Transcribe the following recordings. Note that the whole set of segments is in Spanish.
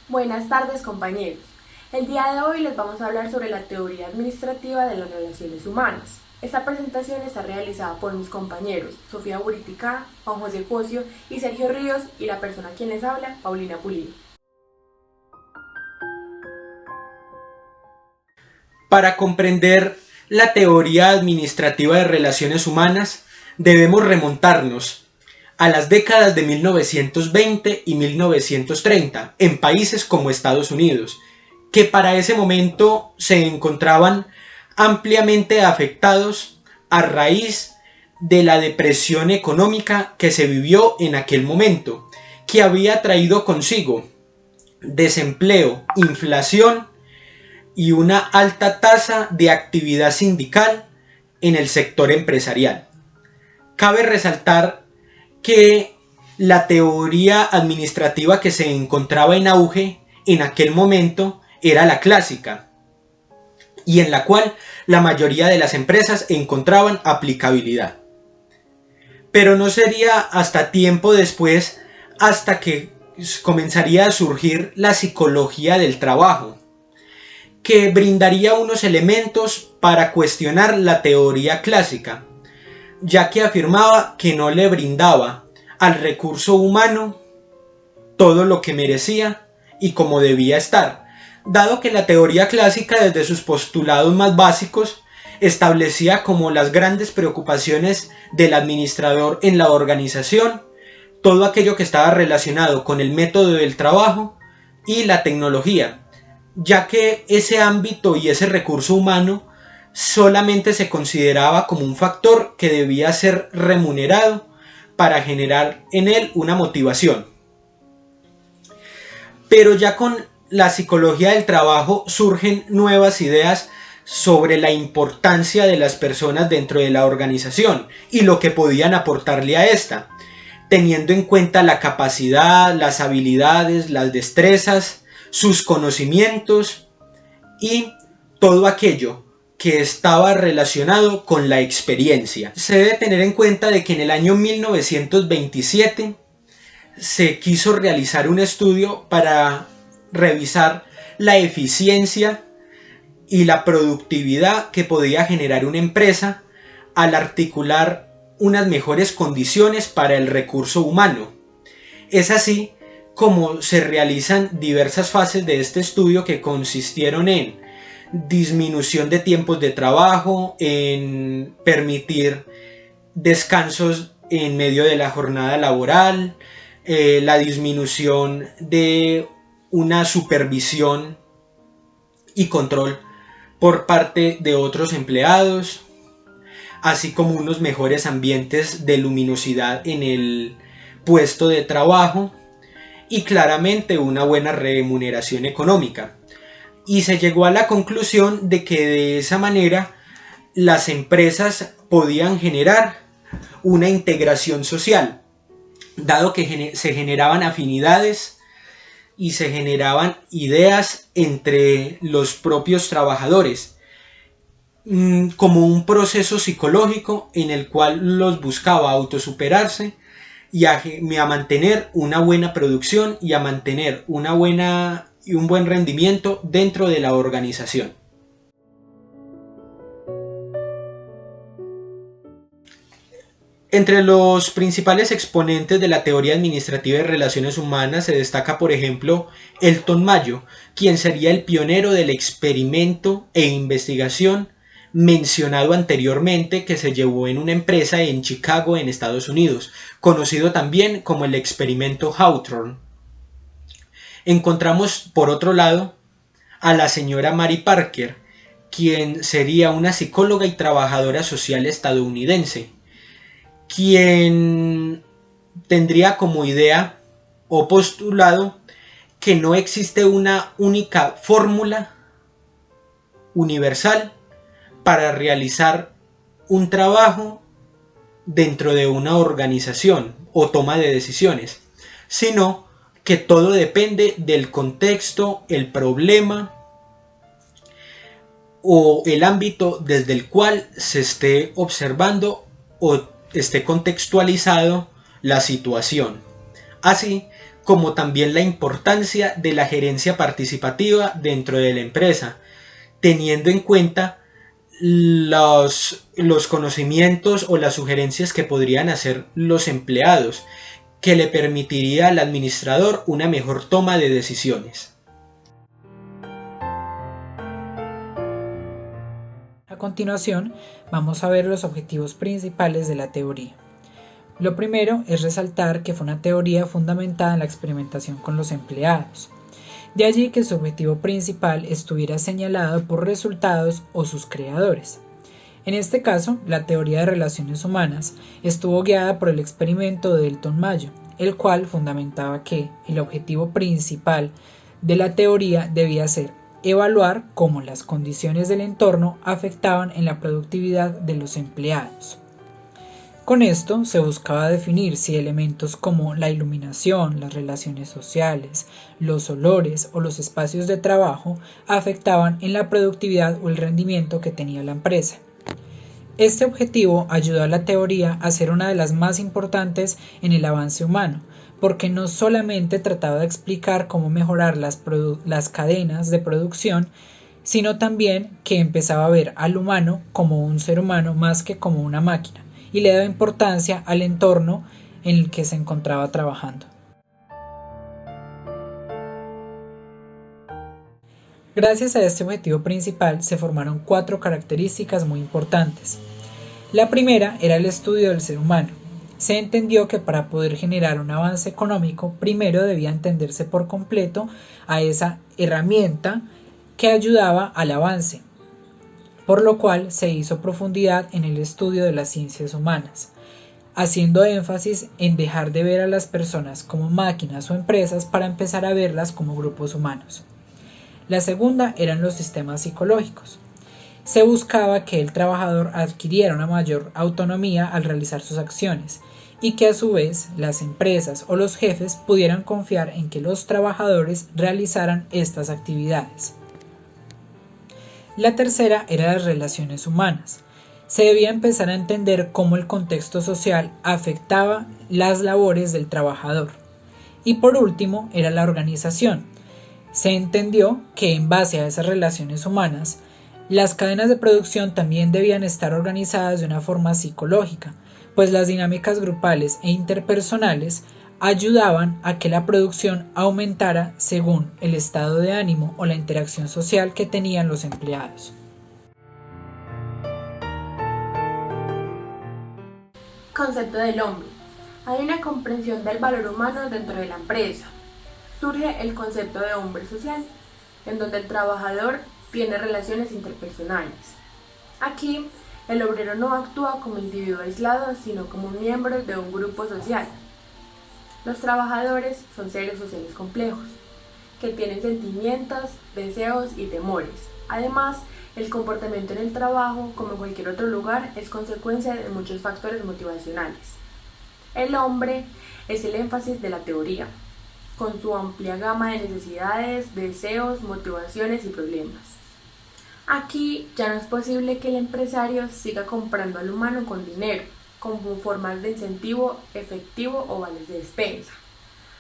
Buenas tardes, compañeros. El día de hoy les vamos a hablar sobre la teoría administrativa de las relaciones humanas. Esta presentación está realizada por mis compañeros Sofía Buritica, Juan José Cosio y Sergio Ríos, y la persona a quien les habla, Paulina Pulido. Para comprender la teoría administrativa de relaciones humanas, debemos remontarnos a las décadas de 1920 y 1930 en países como Estados Unidos, que para ese momento se encontraban ampliamente afectados a raíz de la depresión económica que se vivió en aquel momento, que había traído consigo desempleo, inflación y una alta tasa de actividad sindical en el sector empresarial. Cabe resaltar que la teoría administrativa que se encontraba en auge en aquel momento era la clásica, y en la cual la mayoría de las empresas encontraban aplicabilidad. Pero no sería hasta tiempo después hasta que comenzaría a surgir la psicología del trabajo, que brindaría unos elementos para cuestionar la teoría clásica, ya que afirmaba que no le brindaba al recurso humano todo lo que merecía y como debía estar, dado que la teoría clásica, desde sus postulados más básicos, establecía como las grandes preocupaciones del administrador en la organización todo aquello que estaba relacionado con el método del trabajo y la tecnología, ya que ese ámbito y ese recurso humano solamente se consideraba como un factor que debía ser remunerado para generar en él una motivación. Pero ya con la psicología del trabajo surgen nuevas ideas sobre la importancia de las personas dentro de la organización y lo que podían aportarle a esta, teniendo en cuenta la capacidad, las habilidades, las destrezas, sus conocimientos y todo aquello que estaba relacionado con la experiencia. Se debe tener en cuenta de que en el año 1927 se quiso realizar un estudio para revisar la eficiencia y la productividad que podía generar una empresa al articular unas mejores condiciones para el recurso humano. Es así como se realizan diversas fases de este estudio, que consistieron en disminución de tiempos de trabajo, en permitir descansos en medio de la jornada laboral, la disminución de una supervisión y control por parte de otros empleados, así como unos mejores ambientes de luminosidad en el puesto de trabajo y claramente una buena remuneración económica. Y se llegó a la conclusión de que de esa manera las empresas podían generar una integración social, dado que se generaban afinidades y se generaban ideas entre los propios trabajadores, como un proceso psicológico en el cual los buscaba autosuperarse y a mantener una buena producción y a mantener un buen rendimiento dentro de la organización. Entre los principales exponentes de la teoría administrativa de relaciones humanas se destaca, por ejemplo, Elton Mayo, quien sería el pionero del experimento e investigación mencionado anteriormente, que se llevó en una empresa en Chicago, en Estados Unidos, conocido también como el experimento Hawthorne. Encontramos, por otro lado, a la señora Mary Parker, quien sería una psicóloga y trabajadora social estadounidense, quien tendría como idea o postulado que no existe una única fórmula universal para realizar un trabajo dentro de una organización o toma de decisiones, sino que todo depende del contexto, el problema o el ámbito desde el cual se esté observando o esté contextualizado la situación, así como también la importancia de la gerencia participativa dentro de la empresa, teniendo en cuenta los conocimientos o las sugerencias que podrían hacer los empleados, que le permitiría al administrador una mejor toma de decisiones. A continuación, vamos a ver los objetivos principales de la teoría. Lo primero es resaltar que fue una teoría fundamentada en la experimentación con los empleados. De allí que su objetivo principal estuviera señalado por resultados o sus creadores. En este caso, la teoría de relaciones humanas estuvo guiada por el experimento de Delton Mayo, el cual fundamentaba que el objetivo principal de la teoría debía ser evaluar cómo las condiciones del entorno afectaban en la productividad de los empleados. Con esto se buscaba definir si elementos como la iluminación, las relaciones sociales, los olores o los espacios de trabajo afectaban en la productividad o el rendimiento que tenía la empresa. Este objetivo ayudó a la teoría a ser una de las más importantes en el avance humano, porque no solamente trataba de explicar cómo mejorar las cadenas de producción, sino también que empezaba a ver al humano como un ser humano más que como una máquina, y le daba importancia al entorno en el que se encontraba trabajando. Gracias a este objetivo principal se formaron 4 características muy importantes. La primera era el estudio del ser humano. Se entendió que para poder generar un avance económico, primero debía entenderse por completo a esa herramienta que ayudaba al avance, por lo cual se hizo profundidad en el estudio de las ciencias humanas, haciendo énfasis en dejar de ver a las personas como máquinas o empresas para empezar a verlas como grupos humanos. La segunda eran los sistemas psicológicos. Se buscaba que el trabajador adquiriera una mayor autonomía al realizar sus acciones y que a su vez las empresas o los jefes pudieran confiar en que los trabajadores realizaran estas actividades. La tercera era las relaciones humanas. Se debía empezar a entender cómo el contexto social afectaba las labores del trabajador. Y por último era la organización. Se entendió que en base a esas relaciones humanas, las cadenas de producción también debían estar organizadas de una forma psicológica, pues las dinámicas grupales e interpersonales ayudaban a que la producción aumentara según el estado de ánimo o la interacción social que tenían los empleados. Concepto del hombre. Hay una comprensión del valor humano dentro de la empresa. Surge el concepto de hombre social, en donde el trabajador tiene relaciones interpersonales. Aquí, el obrero no actúa como individuo aislado, sino como un miembro de un grupo social. Los trabajadores son seres sociales complejos, que tienen sentimientos, deseos y temores. Además, el comportamiento en el trabajo, como en cualquier otro lugar, es consecuencia de muchos factores motivacionales. El hombre es el énfasis de la teoría, con su amplia gama de necesidades, deseos, motivaciones y problemas. Aquí ya no es posible que el empresario siga comprando al humano con dinero, como formas de incentivo efectivo o vales de despensa.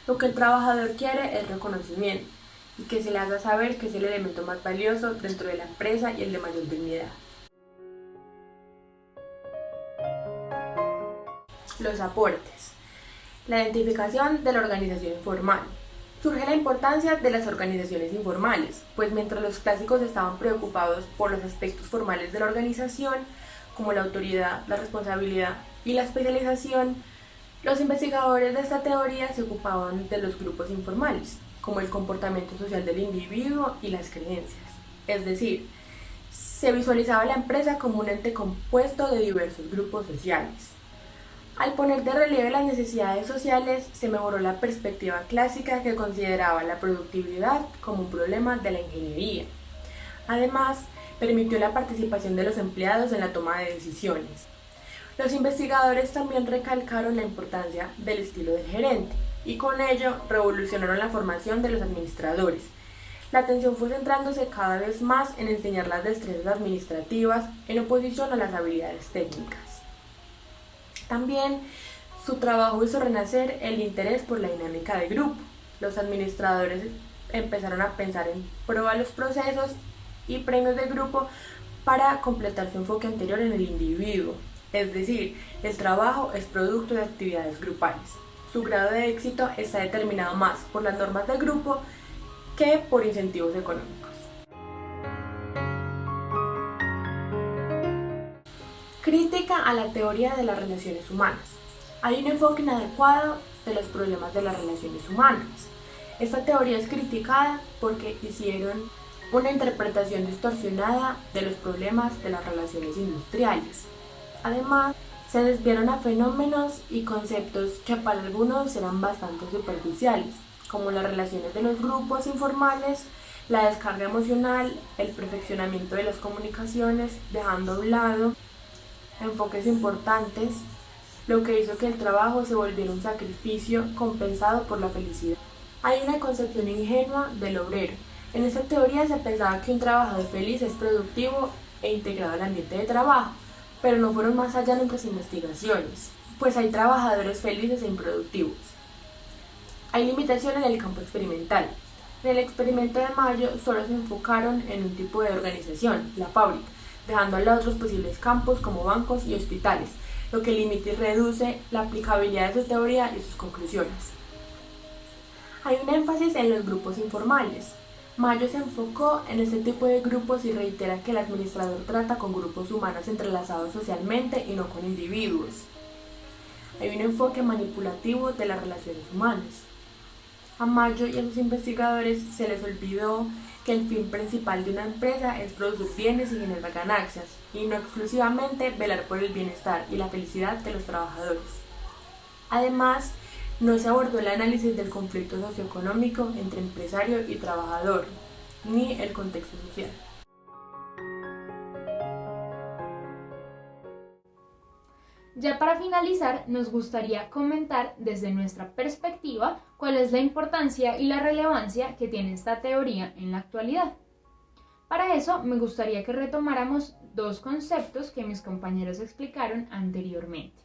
Lo que el trabajador quiere es reconocimiento y que se le haga saber que es el elemento más valioso dentro de la empresa y el de mayor dignidad. Los aportes. La identificación de la organización informal. Surge la importancia de las organizaciones informales, pues mientras los clásicos estaban preocupados por los aspectos formales de la organización, como la autoridad, la responsabilidad y la especialización, los investigadores de esta teoría se ocupaban de los grupos informales, como el comportamiento social del individuo y las creencias. Es decir, se visualizaba la empresa como un ente compuesto de diversos grupos sociales. Al poner de relieve las necesidades sociales, se mejoró la perspectiva clásica que consideraba la productividad como un problema de la ingeniería. Además, permitió la participación de los empleados en la toma de decisiones. Los investigadores también recalcaron la importancia del estilo del gerente y con ello revolucionaron la formación de los administradores. La atención fue centrándose cada vez más en enseñar las destrezas administrativas en oposición a las habilidades técnicas. También su trabajo hizo renacer el interés por la dinámica de grupo, los administradores empezaron a pensar en pro a los procesos y premios de grupo para completar su enfoque anterior en el individuo. Es decir, el trabajo es producto de actividades grupales. Su grado de éxito está determinado más por las normas del grupo que por incentivos económicos. Crítica a la teoría de las relaciones humanas. Hay un enfoque inadecuado de los problemas de las relaciones humanas. Esta teoría es criticada porque hicieron una interpretación distorsionada de los problemas de las relaciones industriales. Además, se desviaron a fenómenos y conceptos que para algunos eran bastante superficiales, como las relaciones de los grupos informales, la descarga emocional, el perfeccionamiento de las comunicaciones, dejando a un lado enfoques importantes, lo que hizo que el trabajo se volviera un sacrificio compensado por la felicidad. Hay una concepción ingenua del obrero. En esta teoría se pensaba que un trabajador feliz es productivo e integrado al ambiente de trabajo, pero no fueron más allá nuestras investigaciones, pues hay trabajadores felices e improductivos. Hay limitación en el campo experimental. En el experimento de Mayo solo se enfocaron en un tipo de organización, la fábrica, dejando al lado otros posibles campos como bancos y hospitales, lo que limita y reduce la aplicabilidad de su teoría y sus conclusiones. Hay un énfasis en los grupos informales. Mayo se enfocó en este tipo de grupos y reitera que el administrador trata con grupos humanos entrelazados socialmente y no con individuos. Hay un enfoque manipulativo de las relaciones humanas. A Mayo y a sus investigadores se les olvidó que el fin principal de una empresa es producir bienes y generar ganancias, y no exclusivamente velar por el bienestar y la felicidad de los trabajadores. Además, no se abordó el análisis del conflicto socioeconómico entre empresario y trabajador, ni el contexto social. Ya para finalizar, nos gustaría comentar desde nuestra perspectiva cuál es la importancia y la relevancia que tiene esta teoría en la actualidad. Para eso, me gustaría que retomáramos dos conceptos que mis compañeros explicaron anteriormente.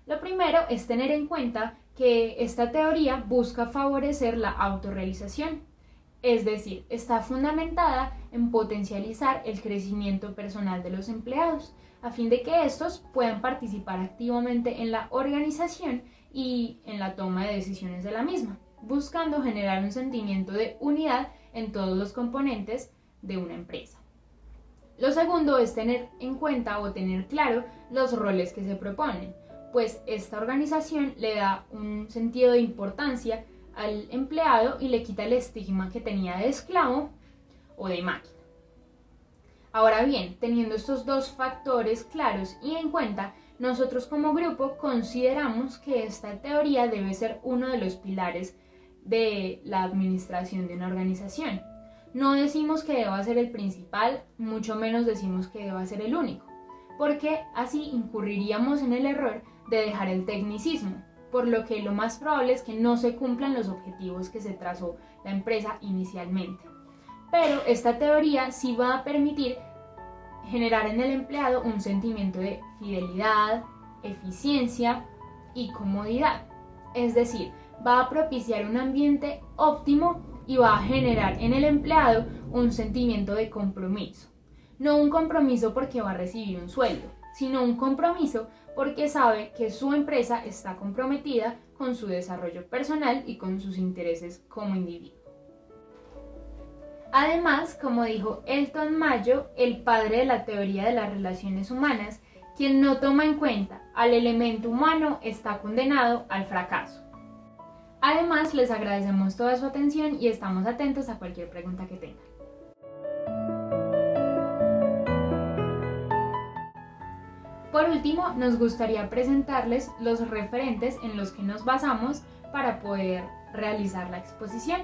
Lo primero es tener en cuenta que esta teoría busca favorecer la autorrealización, es decir, está fundamentada en potencializar el crecimiento personal de los empleados, a fin de que estos puedan participar activamente en la organización y en la toma de decisiones de la misma, buscando generar un sentimiento de unidad en todos los componentes de una empresa. Lo segundo es tener en cuenta o tener claro los roles que se proponen, pues esta organización le da un sentido de importancia al empleado y le quita el estigma que tenía de esclavo o de máquina. Ahora bien, teniendo estos dos factores claros y en cuenta, nosotros como grupo consideramos que esta teoría debe ser uno de los pilares de la administración de una organización. No decimos que deba ser el principal, mucho menos decimos que deba ser el único, porque así incurriríamos en el error de dejar el tecnicismo, por lo que lo más probable es que no se cumplan los objetivos que se trazó la empresa inicialmente. Pero esta teoría sí va a permitir generar en el empleado un sentimiento de fidelidad, eficiencia y comodidad. Es decir, va a propiciar un ambiente óptimo y va a generar en el empleado un sentimiento de compromiso. No un compromiso porque va a recibir un sueldo, sino un compromiso porque sabe que su empresa está comprometida con su desarrollo personal y con sus intereses como individuo. Además, como dijo Elton Mayo, el padre de la teoría de las relaciones humanas, quien no toma en cuenta al elemento humano está condenado al fracaso. Además, les agradecemos toda su atención y estamos atentos a cualquier pregunta que tengan. Por último, nos gustaría presentarles los referentes en los que nos basamos para poder realizar la exposición.